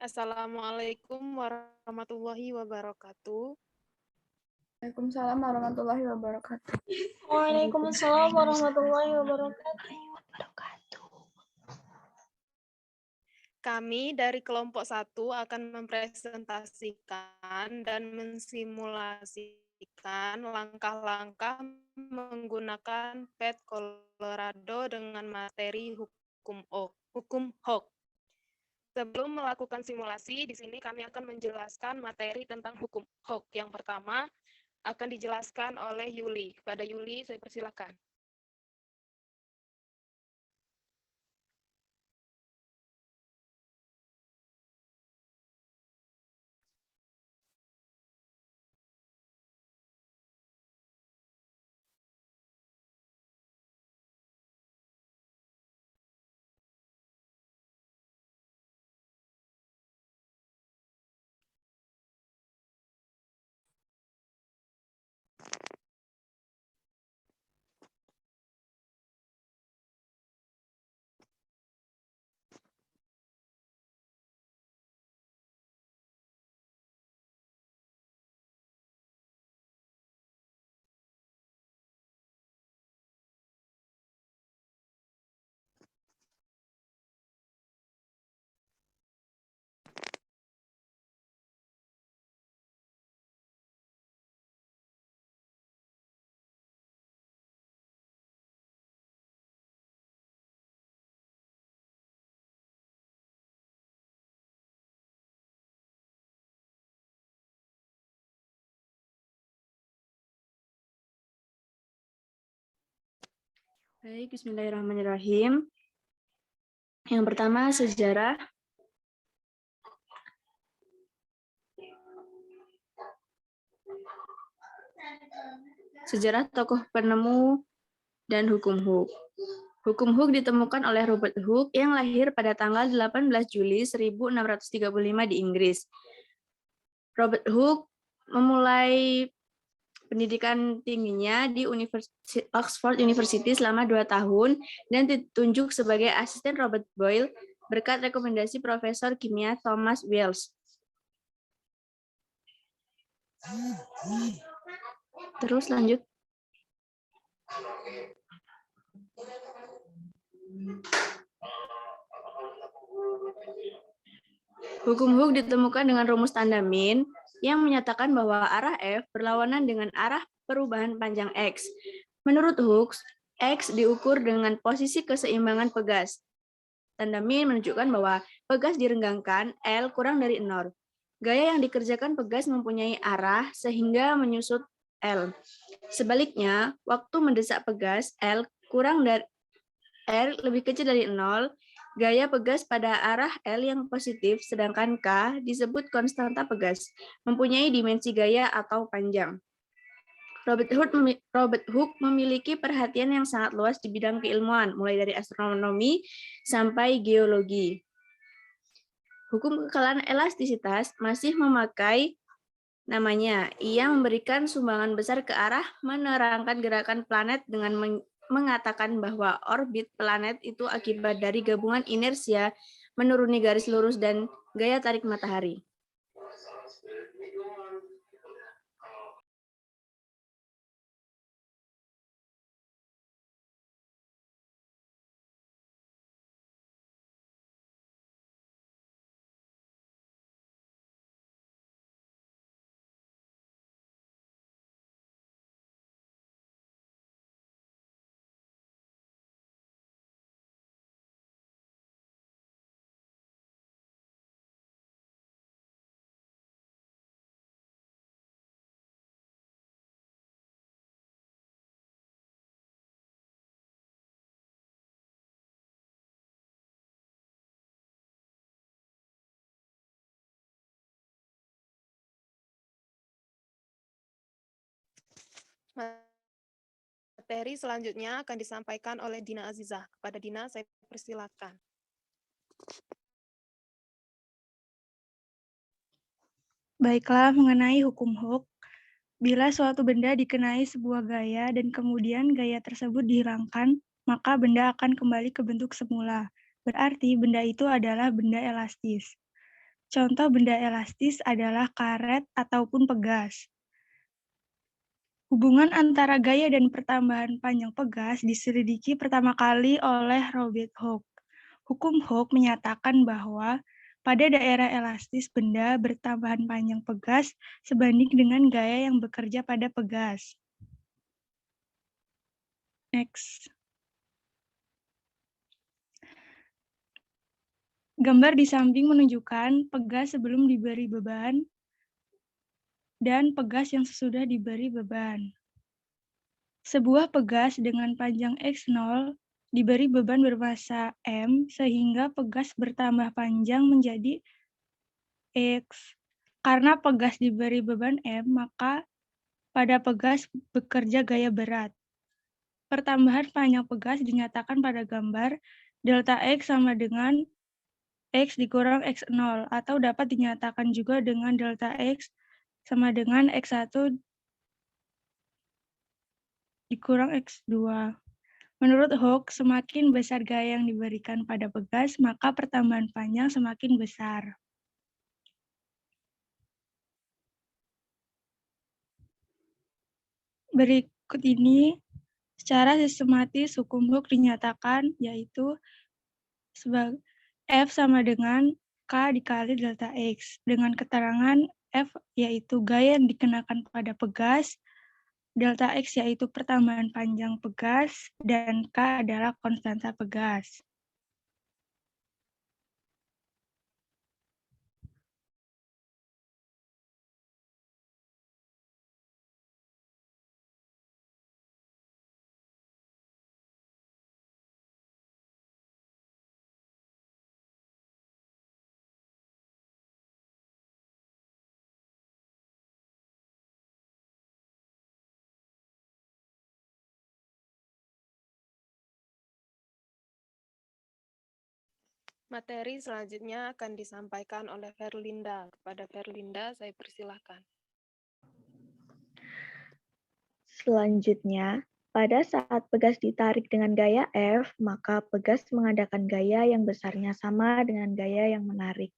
Assalamualaikum warahmatullahi wabarakatuh. Waalaikumsalam warahmatullahi wabarakatuh. Waalaikumsalam warahmatullahi wabarakatuh. Kami dari kelompok 1 akan mempresentasikan dan mensimulasikan langkah-langkah menggunakan PET Colorado dengan materi hukum HOK. Sebelum melakukan simulasi, di sini kami akan menjelaskan materi tentang hukum HOK. Yang pertama akan dijelaskan oleh Yuli. Kepada Yuli, saya persilakan. Baik, bismillahirrahmanirrahim. Yang pertama, sejarah. Sejarah tokoh penemu dan hukum Hooke. Hukum Hooke ditemukan oleh Robert Hooke yang lahir pada tanggal 18 Juli 1635 di Inggris. Robert Hooke memulai pendidikan tingginya di Oxford University selama 2 tahun dan ditunjuk sebagai asisten Robert Boyle berkat rekomendasi Profesor Kimia Thomas Wales. Terus lanjut. Hukum Hooke ditemukan dengan rumus tanda min yang menyatakan bahwa arah F berlawanan dengan arah perubahan panjang X. Menurut Hooke, X diukur dengan posisi keseimbangan pegas. Tanda min menunjukkan bahwa pegas direnggangkan, L kurang dari 0. Gaya yang dikerjakan pegas mempunyai arah sehingga menyusut L. Sebaliknya, waktu mendesak pegas, L kurang dari R lebih kecil dari 0, gaya pegas pada arah L yang positif, sedangkan K disebut konstanta pegas, mempunyai dimensi gaya atau panjang. Robert Hooke memiliki perhatian yang sangat luas di bidang keilmuan, mulai dari astronomi sampai geologi. Hukum kekalahan elastisitas masih memakai namanya. Ia memberikan sumbangan besar ke arah menerangkan gerakan planet dengan mengatakan bahwa orbit planet itu akibat dari gabungan inersia menuruni garis lurus dan gaya tarik matahari. Materi selanjutnya akan disampaikan oleh Dina Azizah. Kepada Dina, saya persilakan. Baiklah, mengenai hukum Hooke, bila suatu benda dikenai sebuah gaya dan kemudian gaya tersebut dihilangkan, maka benda akan kembali ke bentuk semula. Berarti benda itu adalah benda elastis. Contoh benda elastis adalah karet ataupun pegas. Hubungan antara gaya dan pertambahan panjang pegas diselidiki pertama kali oleh Robert Hooke. Hukum Hooke menyatakan bahwa pada daerah elastis benda bertambahan panjang pegas sebanding dengan gaya yang bekerja pada pegas. Next. Gambar di samping menunjukkan pegas sebelum diberi beban dan pegas yang sesudah diberi beban. Sebuah pegas dengan panjang X0 diberi beban bermassa M sehingga pegas bertambah panjang menjadi X. Karena pegas diberi beban M, maka pada pegas bekerja gaya berat. Pertambahan panjang pegas dinyatakan pada gambar delta X sama dengan X dikurang X0 atau dapat dinyatakan juga dengan delta X sama dengan X1 dikurang X2. Menurut Hooke, semakin besar gaya yang diberikan pada pegas, maka pertambahan panjang semakin besar. Berikut ini, secara sistematis hukum Hooke dinyatakan, yaitu F sama dengan K dikali delta X, dengan keterangan F yaitu gaya yang dikenakan pada pegas, delta X yaitu pertambahan panjang pegas, dan K adalah konstanta pegas. Materi selanjutnya akan disampaikan oleh Verlinda. Kepada Verlinda, saya persilahkan. Selanjutnya, pada saat pegas ditarik dengan gaya F, maka pegas mengadakan gaya yang besarnya sama dengan gaya yang menarik,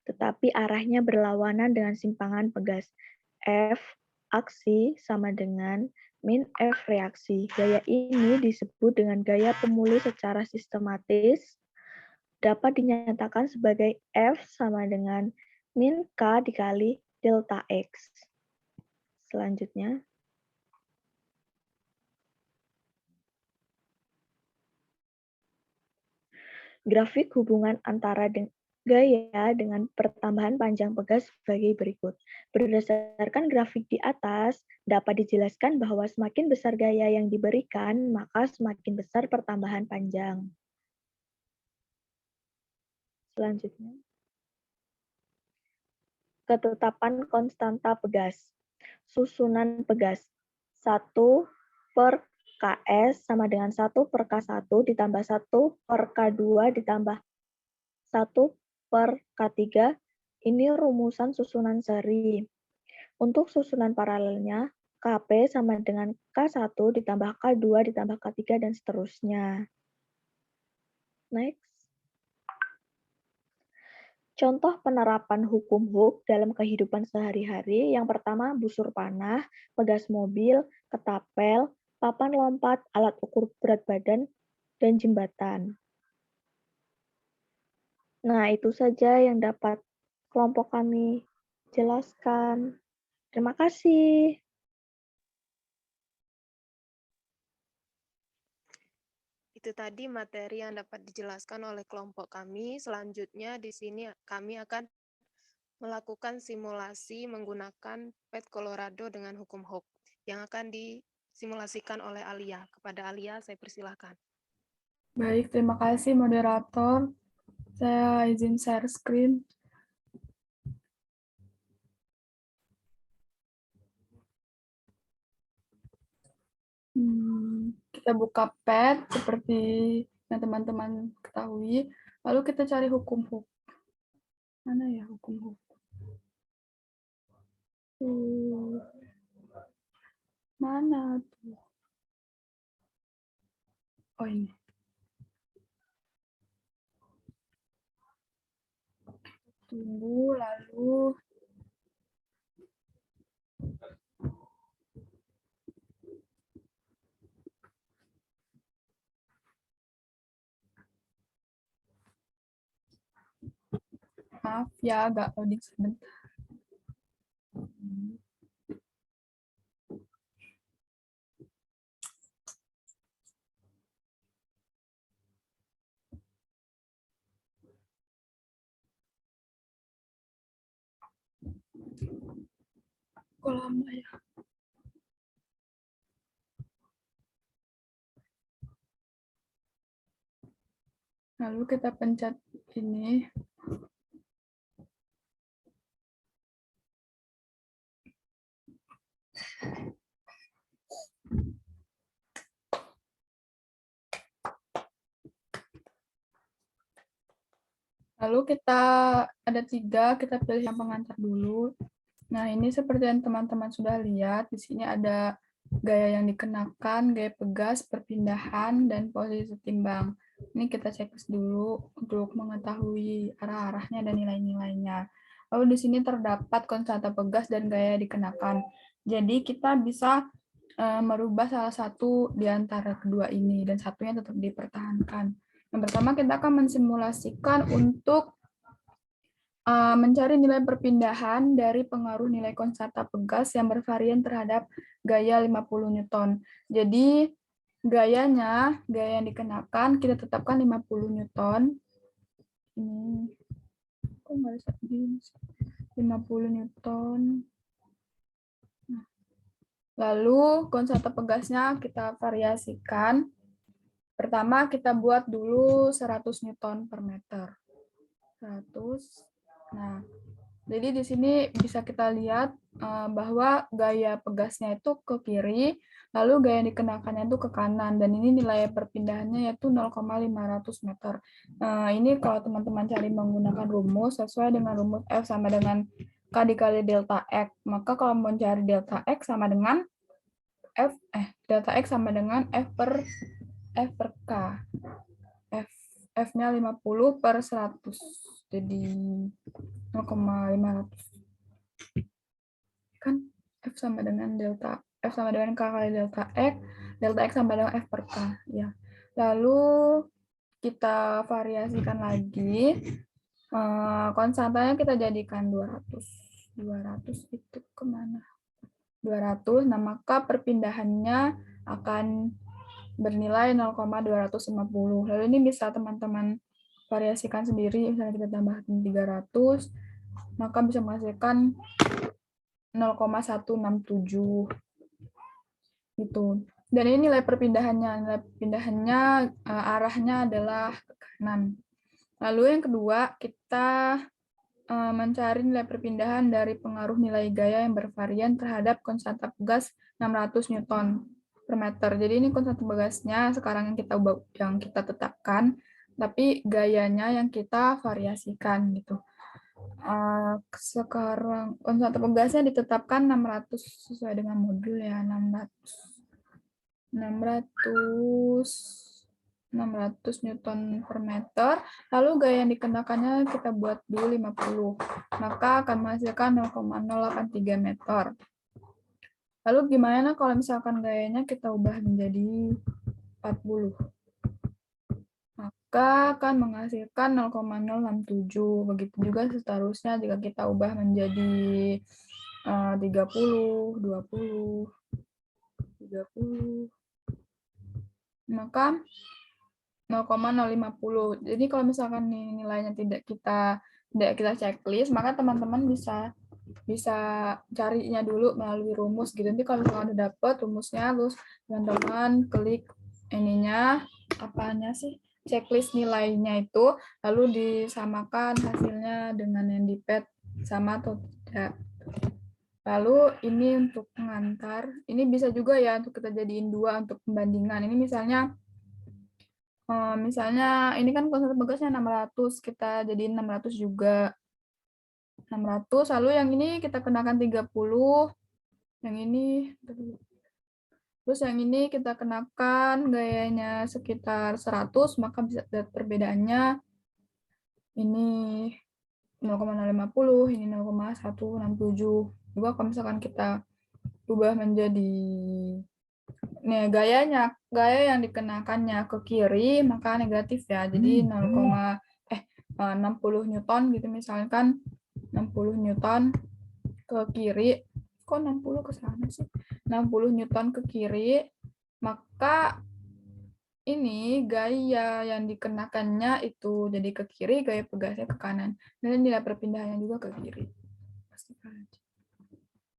tetapi arahnya berlawanan dengan simpangan pegas. F aksi sama dengan min F reaksi. Gaya ini disebut dengan gaya pemulih secara sistematis, dapat dinyatakan sebagai F sama dengan min K dikali delta X. Selanjutnya, grafik hubungan antara gaya dengan pertambahan panjang pegas sebagai berikut. Berdasarkan grafik di atas, dapat dijelaskan bahwa semakin besar gaya yang diberikan, maka semakin besar pertambahan panjang. Selanjutnya, ketetapan konstanta pegas. Susunan pegas. 1 per KS sama dengan 1 per K1 ditambah 1 per K2 ditambah 1 per K3. Ini rumusan susunan seri. Untuk susunan paralelnya, KP sama dengan K1 ditambah K2 ditambah K3 dan seterusnya. Next. Contoh penerapan hukum Hooke dalam kehidupan sehari-hari. Yang pertama, busur panah, pegas mobil, ketapel, papan lompat, alat ukur berat badan, dan jembatan. Nah, itu saja yang dapat kelompok kami jelaskan. Terima kasih. Itu tadi materi yang dapat dijelaskan oleh kelompok kami. Selanjutnya di sini kami akan melakukan simulasi menggunakan PET Colorado dengan hukum Hooke yang akan disimulasikan oleh Alia. Kepada Alia, saya persilahkan. Baik, terima kasih moderator. Saya izin share screen. Kita buka PET seperti yang teman-teman ketahui. Lalu kita cari hukum Hooke. Mana ya hukum Hooke? Mana tuh? Oh, ini. Tunggu, lalu maaf ya, agak loading sebentar. Kok lama ya? Lalu kita pencet ini. Lalu kita ada 3, kita pilih yang pengantar dulu. Nah, ini seperti yang teman-teman sudah lihat, di sini ada gaya yang dikenakan, gaya pegas, perpindahan, dan posisi timbang. Ini kita checklist dulu untuk mengetahui arah-arahnya dan nilai-nilainya. Lalu di sini terdapat konsonanta pegas dan gaya dikenakan. Jadi kita bisa merubah salah satu di antara kedua ini, dan satunya tetap dipertahankan. Yang pertama kita akan mensimulasikan untuk mencari nilai perpindahan dari pengaruh nilai konsonanta pegas yang bervarian terhadap gaya 50 Newton. Jadi gaya yang dikenakan kita tetapkan 50 Newton. Ini kok nggak bisa di 50 Newton. Nah, lalu konsonanta pegasnya kita variasikan. Pertama kita buat dulu 100 Newton per meter. 100. Nah, jadi di sini bisa kita lihat bahwa gaya pegasnya itu ke kiri, lalu gaya dikenakannya itu ke kanan, dan ini nilai perpindahannya yaitu 0,500 meter. Ini kalau teman-teman cari menggunakan rumus, sesuai dengan rumus F sama dengan K dikali delta X. Maka kalau mau cari delta X sama dengan delta X sama dengan F per K. F-nya 50 per 100. Jadi 0,500. Kan F sama dengan delta. F sama dengan K kali delta X sama dengan F per K. Ya. Lalu kita variasikan lagi. Konstantanya kita jadikan 200. 200 itu kemana? 200. Nah, maka perpindahannya akan bernilai 0,250. Lalu ini bisa teman-teman variasikan sendiri, misalnya kita tambahkan 300, maka bisa menghasilkan 0,167 gitu. Dan ini nilai perpindahannya, arahnya adalah ke kanan. Lalu yang kedua, kita mencari nilai perpindahan dari pengaruh nilai gaya yang bervarian terhadap konstanta pegas 600 Newton per meter. Jadi ini konstanta pegasnya sekarang yang kita tetapkan, tapi gayanya yang kita variasikan gitu. Sekarang konstanta pegasnya ditetapkan 600 sesuai dengan modul ya, 600 Newton per meter. Lalu gaya yang dikenakannya kita buat dulu 50. Maka akan menghasilkan 0,083 meter. Lalu gimana kalau misalkan gayanya kita ubah menjadi 40? Maka akan menghasilkan 0,067. Begitu juga seterusnya jika kita ubah menjadi 30, 20, 30. Maka 0,050. Jadi kalau misalkan nilainya tidak kita checklist, maka teman-teman bisa carinya dulu melalui rumus gitu. Nanti kalau misalkan udah dapet rumusnya, terus teman-teman klik ininya, checklist nilainya itu, lalu disamakan hasilnya dengan yang di pad sama atau tidak. Lalu ini untuk pengantar, ini bisa juga ya untuk kita jadiin 2 untuk pembandingan. Ini misalnya ini kan konstanta pegasnya 600, kita jadiin 600 juga. 600, lalu yang ini kita kenakan 30, yang ini, terus yang ini kita kenakan gayanya sekitar 100, maka bisa lihat perbedaannya ini 0,050, ini 0,167. Juga kalau misalkan kita ubah menjadi gaya yang dikenakannya ke kiri, maka negatif ya. Jadi 60 Newton gitu, misalkan 60 Newton ke kiri. Kok 60 ke sana sih? 60 Newton ke kiri, maka ini gaya yang dikenakannya itu jadi ke kiri, gaya pegasnya ke kanan. Dan nilai perpindahannya juga ke kiri.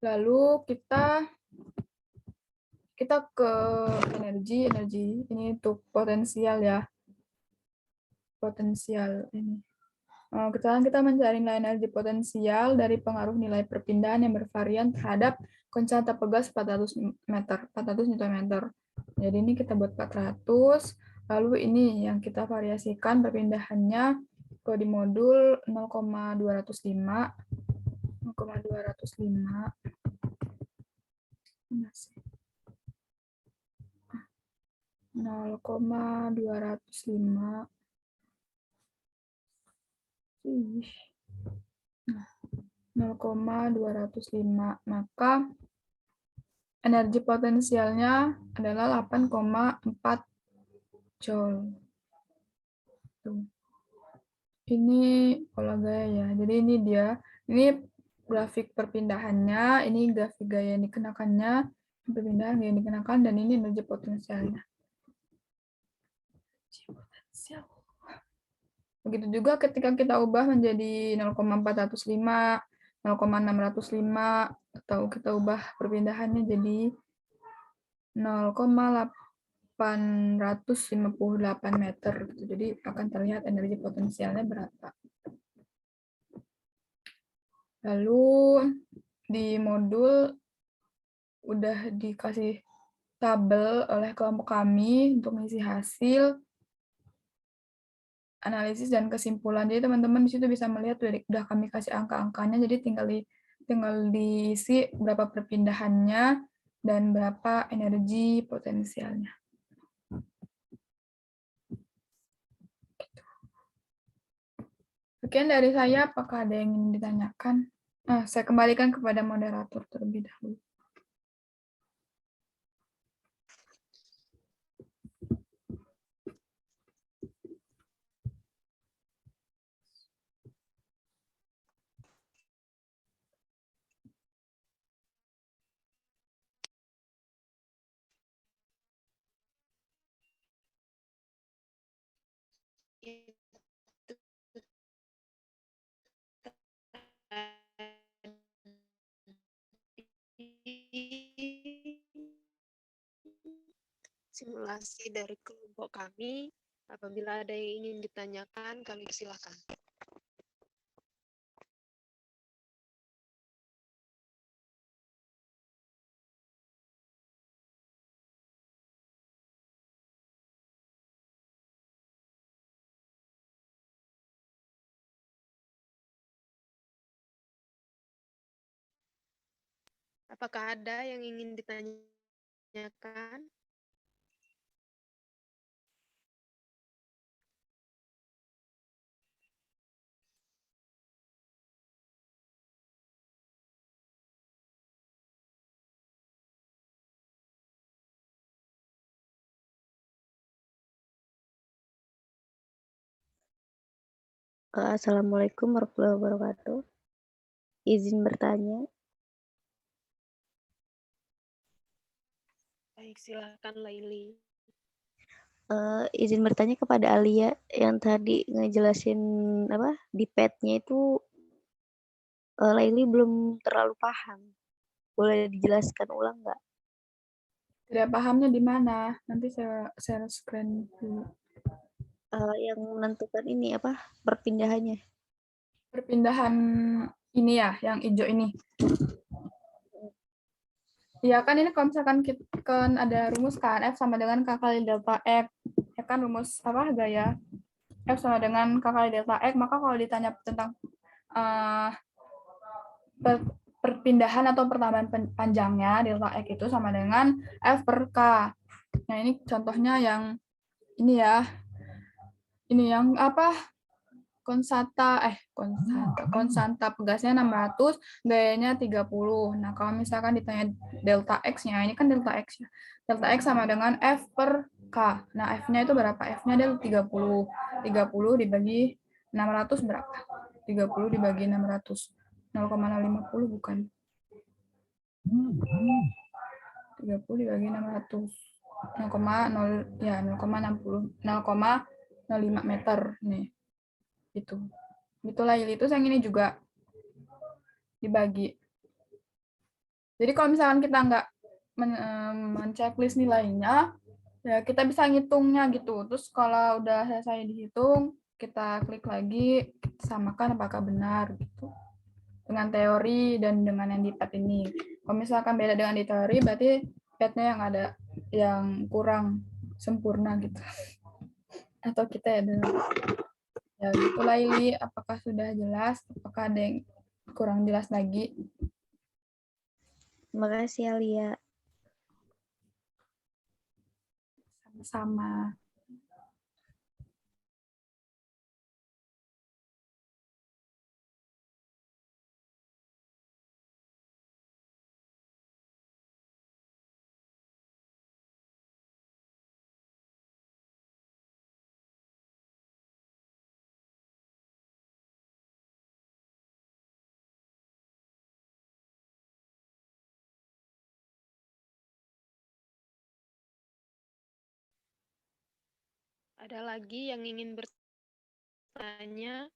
Lalu kita ke energi ini untuk potensial ya. Potensial ini. Kita mencari nilai energi potensial dari pengaruh nilai perpindahan yang bervarian terhadap konstanta pegas 400 Nm. Jadi ini kita buat 400, lalu ini yang kita variasikan perpindahannya ke di modul 0,205. 0,205. Ih. 0,205. Maka energi potensialnya adalah 8,4 Joule. Tuh. Ini pola gaya ya. Jadi ini dia. Ini grafik perpindahannya, ini grafik gaya yang dikenakannya, perpindahan gaya yang dikenakan, dan ini energi potensialnya. Begitu juga ketika kita ubah menjadi 0,405, 0,605, atau kita ubah perpindahannya jadi 0,858 meter. Jadi akan terlihat energi potensialnya berapa. Lalu di modul udah dikasih tabel oleh kelompok kami untuk mengisi hasil analisis dan kesimpulan. Jadi teman-teman di situ bisa melihat udah kami kasih angka-angkanya, jadi tinggal diisi berapa perpindahannya dan berapa energi potensialnya. Sekian dari saya, apakah ada yang ingin ditanyakan? Saya kembalikan kepada moderator terlebih dahulu. Simulasi dari kelompok kami. Apabila ada yang ingin ditanyakan, kami silakan. Apakah ada yang ingin ditanyakan? Assalamualaikum warahmatullahi wabarakatuh. Izin bertanya. Baik, silakan Laili. Izin bertanya kepada Alia yang tadi ngejelasin di pad-nya itu, Laili belum terlalu paham. Boleh dijelaskan ulang nggak? Tidak pahamnya di mana? Nanti saya share screen dulu. Yang menentukan ini perpindahannya? Perpindahan ini ya, yang hijau ini. Ya kan ini kalau misalkan kan ada rumus kan, F sama dengan K kali delta X. Ya kan rumus gaya? F sama dengan K kali delta X, maka kalau ditanya tentang perpindahan atau pertambahan panjangnya delta X itu sama dengan F per K. Nah ini contohnya yang ini ya. Ini yang konstanta pegasnya 600, gayanya 30. Nah, kalau misalkan ditanya delta X-nya, ini kan delta X ya. Delta X sama dengan F per K. Nah, F-nya itu berapa? F-nya adalah 30. 30 dibagi 600 berapa? 30 dibagi 600. 0,050 bukan. 30 dibagi 600. 0,0 ya 0,60 0,05 meter nih. Itu. Itulah itu yang ini juga dibagi. Jadi kalau misalkan kita nggak men-checklist nilainya, ya kita bisa ngitungnya gitu. Terus kalau udah selesai dihitung, kita klik lagi, kita samakan apakah benar gitu. Dengan teori dan dengan yang di pad ini. Kalau misalkan beda dengan di teori, berarti padnya yang ada yang kurang sempurna gitu. Atau kita ada ya gitulah Ili, apakah sudah jelas? Apakah ada yang kurang jelas lagi? Terima kasih Alia. Sama-sama. Ada lagi yang ingin bertanya?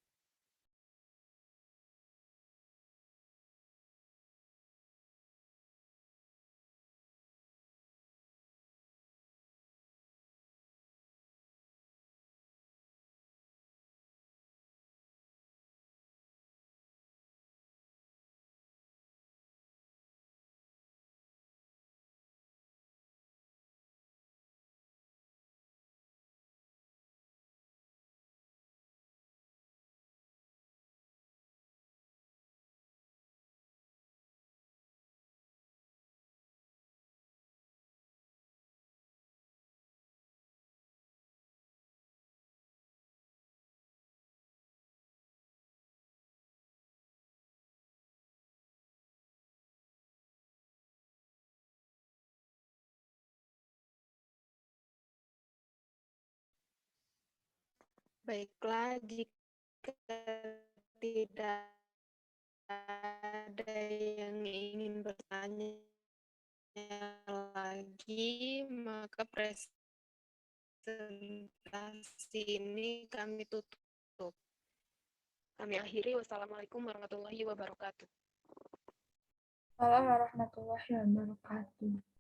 Baiklah, jika tidak ada yang ingin bertanya lagi, maka presentasi ini kami tutup. Kami akhiri. Wassalamualaikum warahmatullahi wabarakatuh. Waalaikumsalam warahmatullahi wabarakatuh.